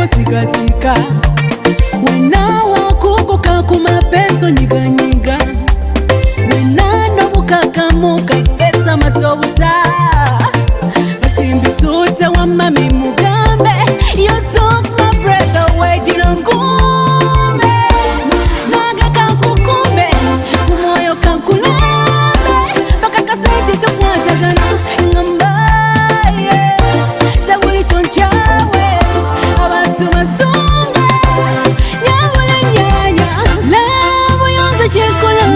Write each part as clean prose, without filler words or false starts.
mapeso sikasika. Wena wakukuka kumapeso nyiganyiga. Wena no mukakamuka pesa matobuta. Masimbi tute wa mami mugambe. You took my breath away jirangume. Naga kakukume kumoyo kankulambe. Baka kaseti tukwata gana ngambaye. Tawuli chonchawe abantu mazunga. Nyawule nyanya lavo yonza chekula.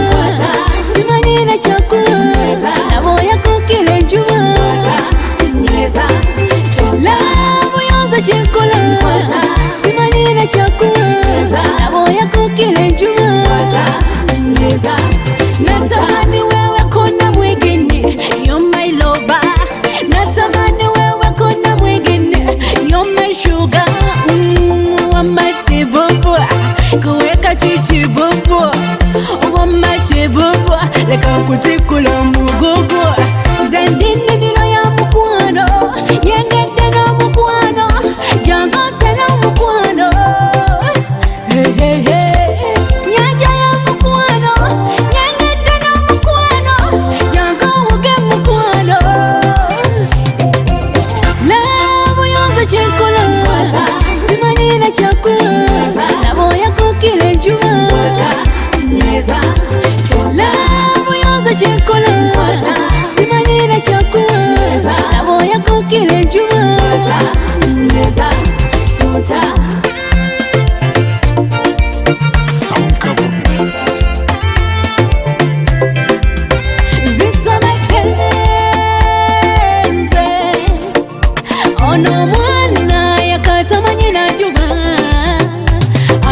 Simanyina chakula lavo yako kile njuma. Lavo yonza chekula. Simanyina chakula lavo yako kile njuma. Natamani wewe kona mwingine, you're my lover. Natamani wewe kona mwingine, you're my sugar. Wamache bobo, kuweka chichi bobo. Wamache bobo, leka kutikula mugogo. Zendini bilo ya mukwano, yengede no mukwano, jango sena mukwano. Hey hey hey, nyaja ya mukwano, yengede no mukwano, jango uge mukwano. Lavo yonza chekula, simanyina chakula, lavo yako kile njuma. Lavo yonza chekula, simanyina chakula, lavo yako kile njuma. Sound government. Ono mwana yakatamanyi najuba.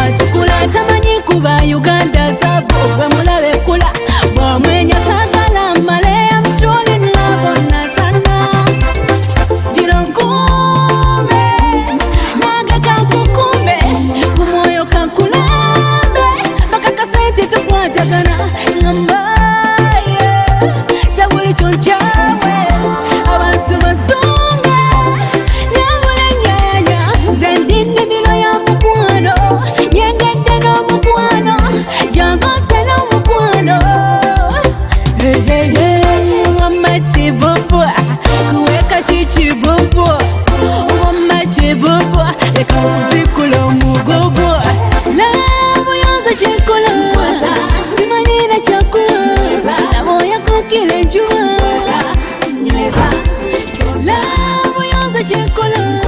Atukula tamanyi kuba Uganda zabo. Bwe mulabe kula bwamwenya sagala male ya mcholi nabona sana. Jirangume naga kakukume kumoyo kankulambe. Baka kaseti tukwatagana ngambaye. Tawuli chonchawe abantu mazunga. Nyawule nyanya zendini bilo ya mukwano. Yengede no mukwano, jango sena mukwano. Hey hey hey, wamache bobo, kuweka chichi bobo. Wamache bobo, leka kutikula mugogo. Lavo yonza chekula, simanyina chakula, lavo yako kile njuma. Lavo yonza chekula.